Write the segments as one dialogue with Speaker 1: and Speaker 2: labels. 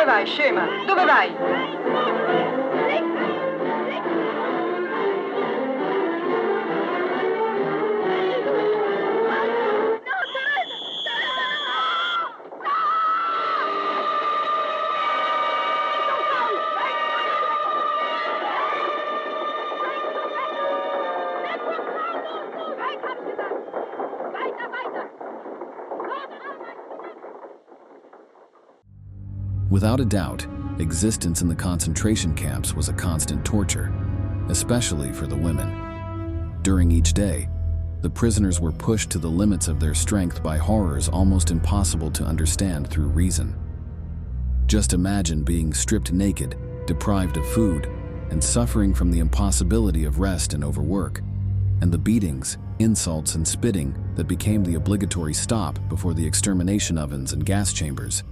Speaker 1: vai, scema? Dove vai?
Speaker 2: Without a doubt, existence in the concentration camps was a constant torture, especially for the women. During each day, the prisoners were pushed to the limits of their strength by horrors almost impossible to understand through reason. Just imagine being stripped naked, deprived of food, and suffering from the impossibility of rest and overwork, and the beatings, insults, and spitting that became the obligatory stop before the extermination ovens and gas chambers.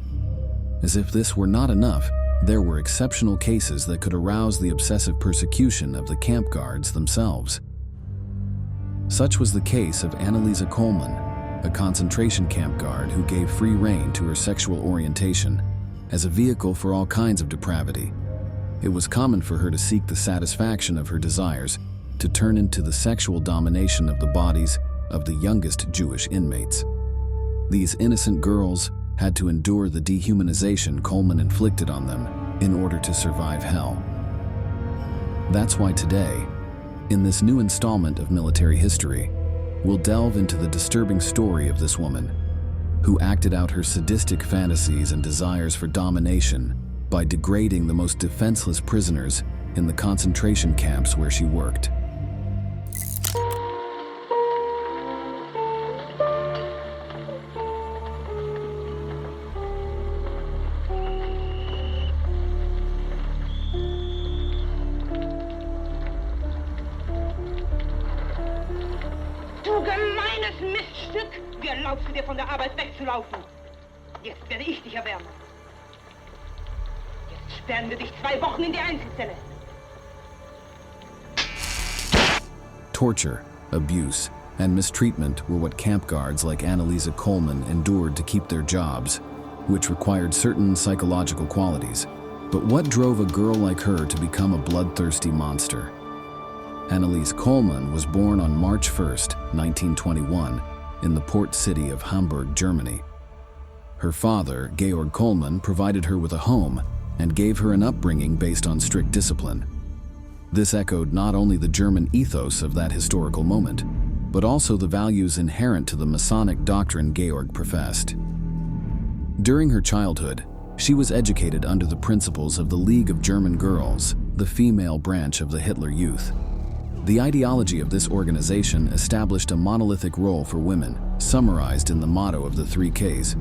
Speaker 2: As if this were not enough, there were exceptional cases that could arouse the obsessive persecution of the camp guards themselves. Such was the case of Anneliese Kohlmann, a concentration camp guard who gave free rein to her sexual orientation as a vehicle for all kinds of depravity. It was common for her to seek the satisfaction of her desires to turn into the sexual domination of the bodies of the youngest Jewish inmates. These innocent girls had to endure the dehumanization Kohlmann inflicted on them in order to survive hell. That's why today, in this new installment of military history, we'll delve into the disturbing story of this woman who acted out her sadistic fantasies and desires for domination by degrading the most defenseless prisoners in the concentration camps where she worked.
Speaker 1: Wie erlaubst du dir von der Arbeit wegzulaufen? Jetzt werde ich dich erwärmen. Jetzt sperren wir dich 2 Wochen in die Einzelzelle.
Speaker 2: Torture, abuse, and mistreatment were what camp guards like Anneliese Kohlmann endured to keep their jobs, which required certain psychological qualities. But what drove a girl like her to become a bloodthirsty monster? Anneliese Kohlmann was born on March 1st, 1921, in the port city of Hamburg, Germany. Her father, Georg Kohlmann, provided her with a home and gave her an upbringing based on strict discipline. This echoed not only the German ethos of that historical moment, but also the values inherent to the Masonic doctrine Georg professed. During her childhood, she was educated under the principles of the League of German Girls, the female branch of the Hitler Youth. The ideology of this organization established a monolithic role for women, summarized in the motto of the 3 Ks: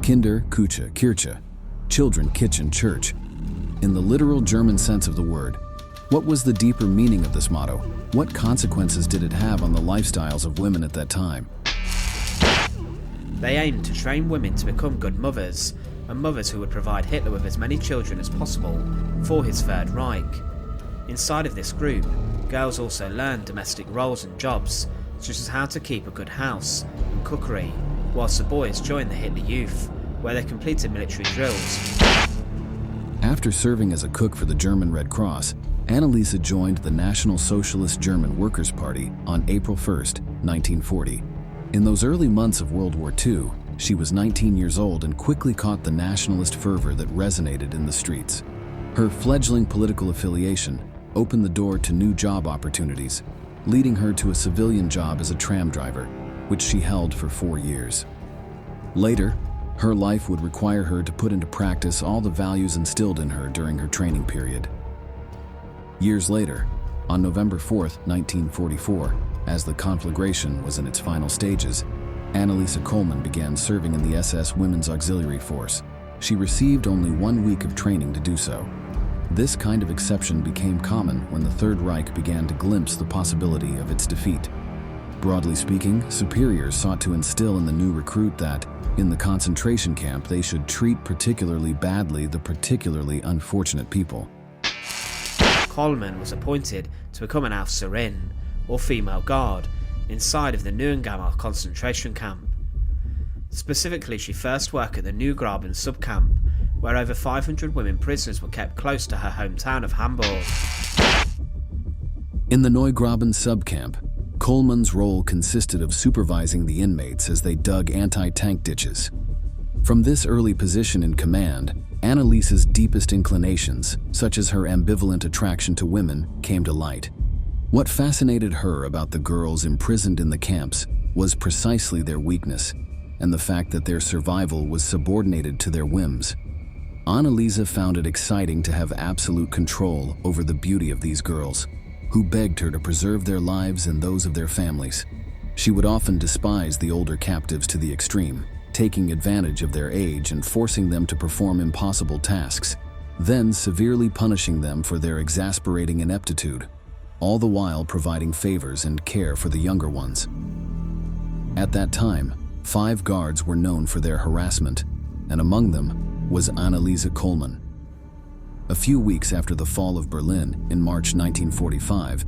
Speaker 2: Kinder, Küche, Kirche, children, kitchen, church. In the literal German sense of the word, what was the deeper meaning of this motto? What consequences did it have on the lifestyles of women at that time?
Speaker 3: They aimed to train women to become good mothers, and mothers who would provide Hitler with as many children as possible for his Third Reich. Inside of this group, girls also learned domestic roles and jobs, such as how to keep a good house and cookery, whilst the boys joined the Hitler Youth, where they completed military drills.
Speaker 2: After serving as a cook for the German Red Cross, Anneliese joined the National Socialist German Workers' Party on April 1st, 1940. In those early months of World War II, she was 19 years old and quickly caught the nationalist fervor that resonated in the streets. Her fledgling political affiliation opened the door to new job opportunities, leading her to a civilian job as a tram driver, which she held for 4 years. Later, her life would require her to put into practice all the values instilled in her during her training period. Years later, on November 4th, 1944, as the conflagration was in its final stages, Anneliese Kohlmann began serving in the SS Women's Auxiliary Force. She received only 1 week of training to do so. This kind of exception became common when the Third Reich began to glimpse the possibility of its defeat. Broadly speaking, superiors sought to instill in the new recruit that, in the concentration camp, they should treat particularly badly the particularly unfortunate people.
Speaker 3: Kohlmann was appointed to become an Aufseherin, or female guard, inside of the Neuengamme concentration camp. Specifically, she first worked at the Neugraben subcamp, where over 500 women prisoners were kept close to her hometown of Hamburg.
Speaker 2: In the Neugraben subcamp, Kohlmann's role consisted of supervising the inmates as they dug anti-tank ditches. From this early position in command, Anneliese's deepest inclinations, such as her ambivalent attraction to women, came to light. What fascinated her about the girls imprisoned in the camps was precisely their weakness, and the fact that their survival was subordinated to their whims. Anneliese found it exciting to have absolute control over the beauty of these girls, who begged her to preserve their lives and those of their families. She would often despise the older captives to the extreme, taking advantage of their age and forcing them to perform impossible tasks, then severely punishing them for their exasperating ineptitude, all the while providing favors and care for the younger ones. At that time, 5 guards were known for their harassment, and among them was Anneliese Kohlmann. A few weeks after the fall of Berlin in March 1945,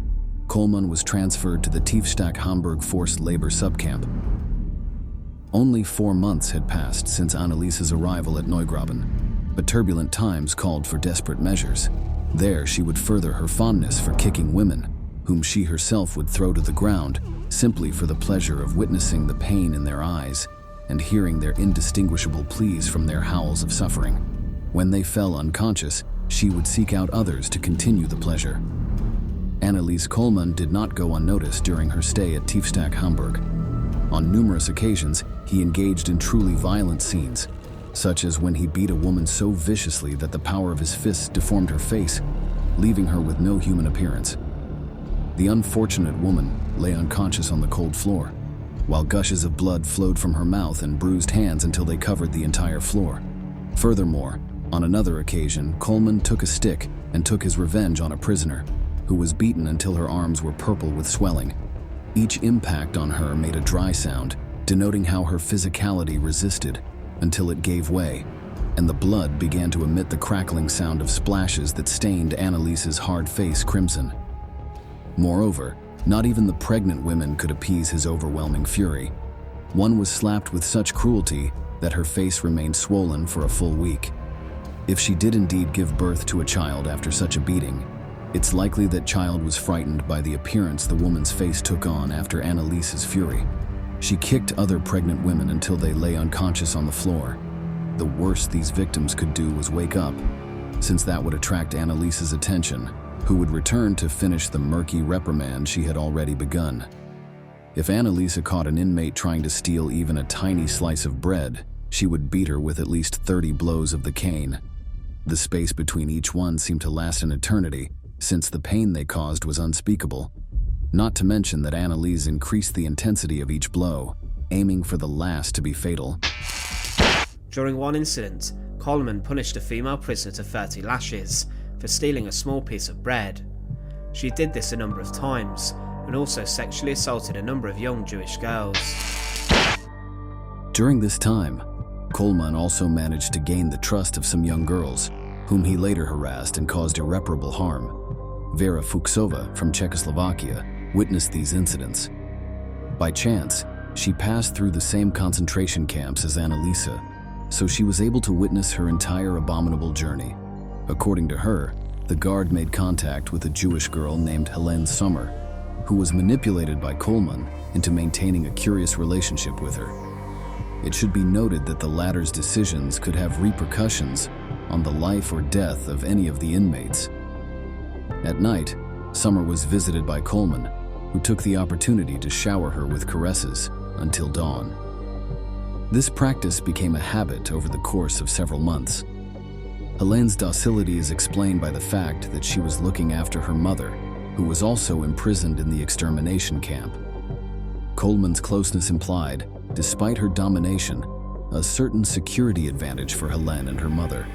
Speaker 2: Kohlmann was transferred to the Tiefstadt Hamburg forced labor subcamp. Only 4 months had passed since Anneliese's arrival at Neugraben, but turbulent times called for desperate measures. There she would further her fondness for kicking women, whom she herself would throw to the ground simply for the pleasure of witnessing the pain in their eyes and hearing their indistinguishable pleas from their howls of suffering. When they fell unconscious, she would seek out others to continue the pleasure. Anneliese Kohlmann did not go unnoticed during her stay at Tiefstadt Hamburg. On numerous occasions, he engaged in truly violent scenes, such as when he beat a woman so viciously that the power of his fists deformed her face, leaving her with no human appearance. The unfortunate woman lay unconscious on the cold floor, while gushes of blood flowed from her mouth and bruised hands until they covered the entire floor. Furthermore, on another occasion, Kohlmann took a stick and took his revenge on a prisoner, who was beaten until her arms were purple with swelling. Each impact on her made a dry sound, denoting how her physicality resisted until it gave way, and the blood began to emit the crackling sound of splashes that stained Anneliese's hard face crimson. Moreover, not even the pregnant women could appease his overwhelming fury. One was slapped with such cruelty that her face remained swollen for a full week. If she did indeed give birth to a child after such a beating, it's likely that child was frightened by the appearance the woman's face took on after Anneliese's fury. She kicked other pregnant women until they lay unconscious on the floor. The worst these victims could do was wake up, since that would attract Anneliese's attention, who would return to finish the murky reprimand she had already begun. If Anneliese caught an inmate trying to steal even a tiny slice of bread, she would beat her with at least 30 blows of the cane. The space between each one seemed to last an eternity, since the pain they caused was unspeakable. Not to mention that Anneliese increased the intensity of each blow, aiming for the last to be fatal.
Speaker 3: During one incident, Kohlmann punished a female prisoner to 30 lashes for stealing a small piece of bread. She did this a number of times, and also sexually assaulted a number of young Jewish girls.
Speaker 2: During this time, Kohlmann also managed to gain the trust of some young girls, whom he later harassed and caused irreparable harm. Vera Fuchsova from Czechoslovakia witnessed these incidents. By chance, she passed through the same concentration camps as Anneliese, so she was able to witness her entire abominable journey. According to her, the guard made contact with a Jewish girl named Helene Sommer, who was manipulated by Kohlmann into maintaining a curious relationship with her. It should be noted that the latter's decisions could have repercussions on the life or death of any of the inmates. At night, Sommer was visited by Kohlmann, who took the opportunity to shower her with caresses until dawn. This practice became a habit over the course of several months. Helene's docility is explained by the fact that she was looking after her mother, who was also imprisoned in the extermination camp. Kohlmann's closeness implied, despite her domination, a certain security advantage for Helene and her mother.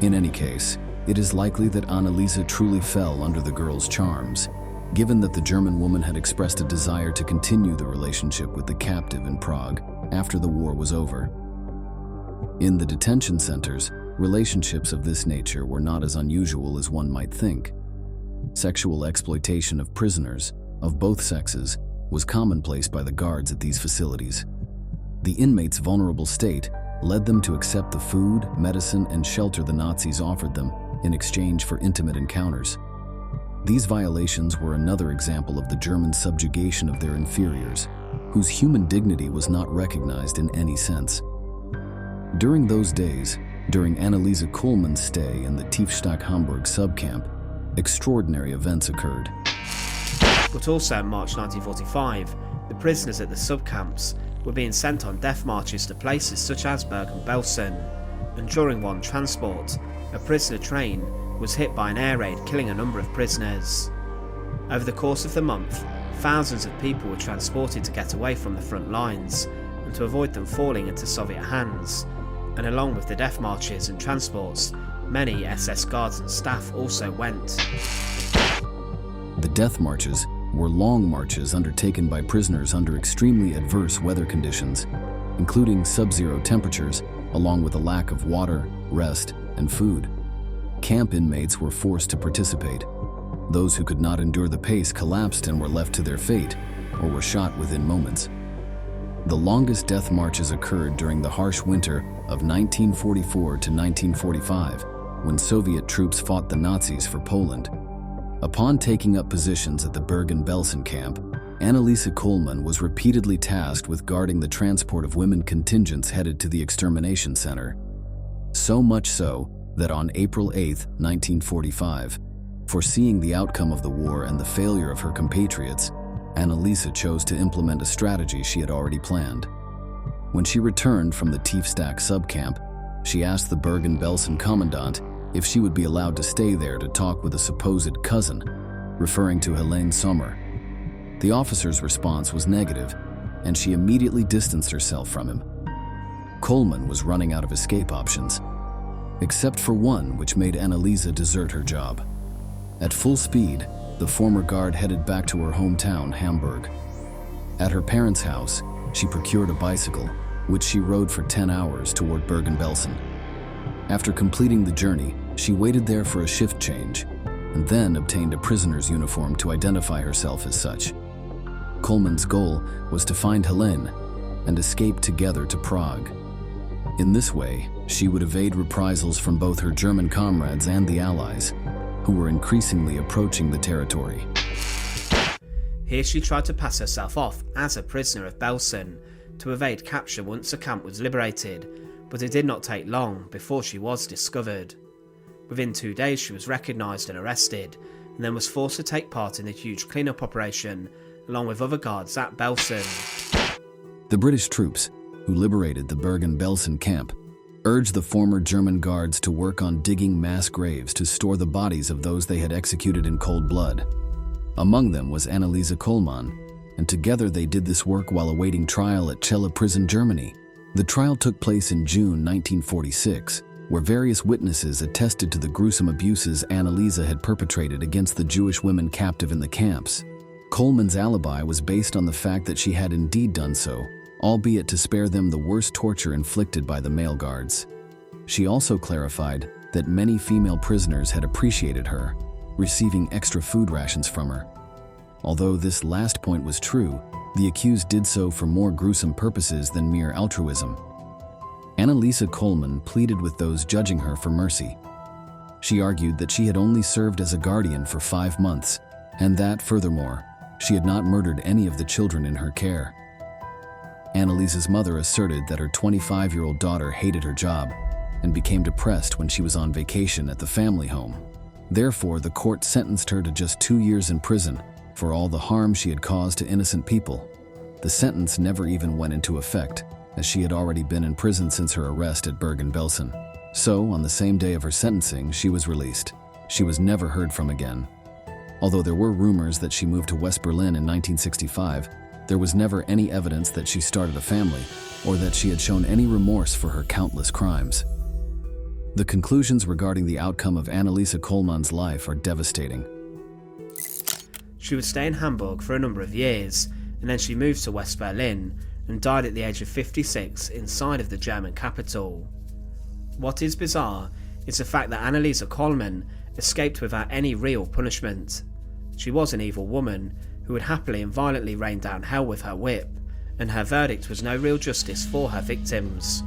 Speaker 2: In any case, it is likely that Anneliese truly fell under the girl's charms, given that the German woman had expressed a desire to continue the relationship with the captive in Prague after the war was over. In the detention centers, relationships of this nature were not as unusual as one might think. Sexual exploitation of prisoners, of both sexes, was commonplace by the guards at these facilities. The inmates' vulnerable state led them to accept the food, medicine, and shelter the Nazis offered them in exchange for intimate encounters. These violations were another example of the German subjugation of their inferiors, whose human dignity was not recognized in any sense. During those days, during Anneliese Kohlmann's stay in the Tiefstadt Hamburg subcamp, extraordinary events occurred.
Speaker 3: But also in March 1945, the prisoners at the subcamps were being sent on death marches to places such as Bergen-Belsen, and during one transport, a prisoner train was hit by an air raid, killing a number of prisoners. Over the course of the month, thousands of people were transported to get away from the front lines and to avoid them falling into Soviet hands, and along with the death marches and transports, many SS guards and staff also went.
Speaker 2: The death marches were long marches undertaken by prisoners under extremely adverse weather conditions, including sub-zero temperatures, along with a lack of water, rest, and food. Camp inmates were forced to participate. Those who could not endure the pace collapsed and were left to their fate, or were shot within moments. The longest death marches occurred during the harsh winter of 1944 to 1945, when Soviet troops fought the Nazis for Poland. Upon taking up positions at the Bergen-Belsen camp, Anneliese Kohlmann was repeatedly tasked with guarding the transport of women contingents headed to the extermination center. So much so that on April 8, 1945, foreseeing the outcome of the war and the failure of her compatriots, Anneliese chose to implement a strategy she had already planned. When she returned from the Tiefstadt subcamp, she asked the Bergen-Belsen commandant if she would be allowed to stay there to talk with a supposed cousin, referring to Helene Sommer. The officer's response was negative, and she immediately distanced herself from him. Kohlmann was running out of escape options, except for one which made Anneliese desert her job. At full speed, the former guard headed back to her hometown, Hamburg. At her parents' house, she procured a bicycle, which she rode for 10 hours toward Bergen-Belsen. After completing the journey, she waited there for a shift change, and then obtained a prisoner's uniform to identify herself as such. Kohlmann's goal was to find Helene and escape together to Prague. In this way, she would evade reprisals from both her German comrades and the Allies, who were increasingly approaching the territory.
Speaker 3: Here she tried to pass herself off as a prisoner of Belsen to evade capture once the camp was liberated, but it did not take long before she was discovered. Within 2 days she was recognised and arrested, and then was forced to take part in the huge clean-up operation along with other guards at Belsen.
Speaker 2: The British troops, who liberated the Bergen-Belsen camp, urged the former German guards to work on digging mass graves to store the bodies of those they had executed in cold blood. Among them was Anneliese Kohlmann, and together they did this work while awaiting trial at Celle prison, Germany. The trial took place in June 1946, where various witnesses attested to the gruesome abuses Anneliese had perpetrated against the Jewish women captive in the camps. Kohlmann's alibi was based on the fact that she had indeed done so, albeit to spare them the worst torture inflicted by the male guards. She also clarified that many female prisoners had appreciated her, receiving extra food rations from her. Although this last point was true, the accused did so for more gruesome purposes than mere altruism. Anneliese Kohlmann pleaded with those judging her for mercy. She argued that she had only served as a guardian for 5 months, and that, furthermore, she had not murdered any of the children in her care. Anneliese's mother asserted that her 25-year-old daughter hated her job and became depressed when she was on vacation at the family home. Therefore, the court sentenced her to just 2 years in prison for all the harm she had caused to innocent people. The sentence never even went into effect, as she had already been in prison since her arrest at Bergen-Belsen. So, on the same day of her sentencing, she was released. She was never heard from again. Although there were rumors that she moved to West Berlin in 1965, there was never any evidence that she started a family or that she had shown any remorse for her countless crimes. The conclusions regarding the outcome of Anneliese Kohlmann's life are devastating.
Speaker 3: She would stay in Hamburg for a number of years, and then she moved to West Berlin and died at the age of 56 inside of the German capital. What is bizarre is the fact that Anneliese Kohlmann escaped without any real punishment. She was an evil woman who would happily and violently rain down hell with her whip, and her verdict was no real justice for her victims.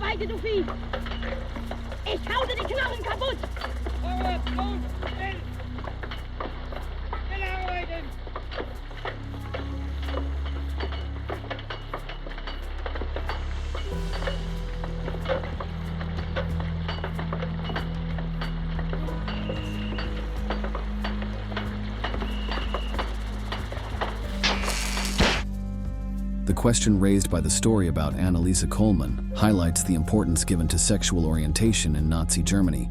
Speaker 1: arbeite, du Vieh! Ich hau dir die Knochen kaputt!
Speaker 4: Vorwärts, los, schnell! Schnell arbeiten!
Speaker 2: The question raised by the story about Anneliese Kohlmann highlights the importance given to sexual orientation in Nazi Germany.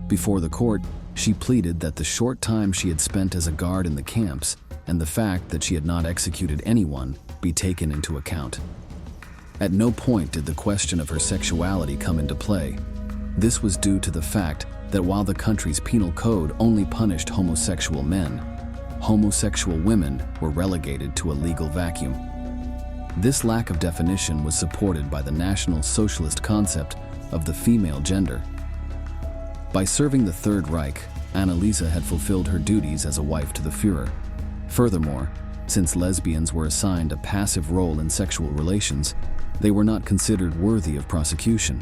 Speaker 2: Before the court, she pleaded that the short time she had spent as a guard in the camps and the fact that she had not executed anyone be taken into account. At no point did the question of her sexuality come into play. This was due to the fact that while the country's penal code only punished homosexual men, homosexual women were relegated to a legal vacuum. This lack of definition was supported by the National Socialist concept of the female gender. By serving the Third Reich, Anneliese had fulfilled her duties as a wife to the Führer. Furthermore, since lesbians were assigned a passive role in sexual relations, they were not considered worthy of prosecution.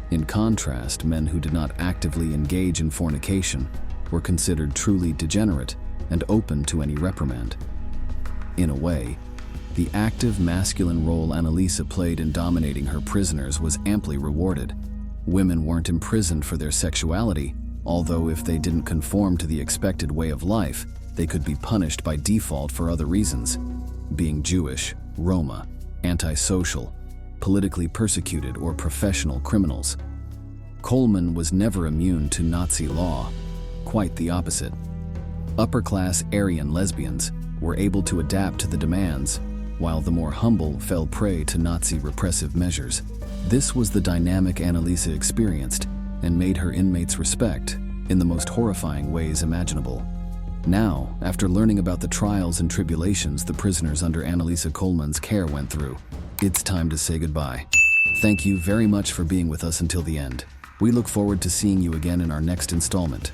Speaker 2: In contrast, men who did not actively engage in fornication were considered truly degenerate and open to any reprimand. In a way, the active masculine role Anneliese played in dominating her prisoners was amply rewarded. Women weren't imprisoned for their sexuality, although if they didn't conform to the expected way of life, they could be punished by default for other reasons, being Jewish, Roma, antisocial, politically persecuted, or professional criminals. Kohlmann was never immune to Nazi law, quite the opposite. Upper-class Aryan lesbians were able to adapt to the demands, while the more humble fell prey to Nazi repressive measures. This was the dynamic Anneliese experienced and made her inmates respect in the most horrifying ways imaginable. Now, after learning about the trials and tribulations the prisoners under Anneliese Kohlmann's care went through, it's time to say goodbye. Thank you very much for being with us until the end. We look forward to seeing you again in our next installment.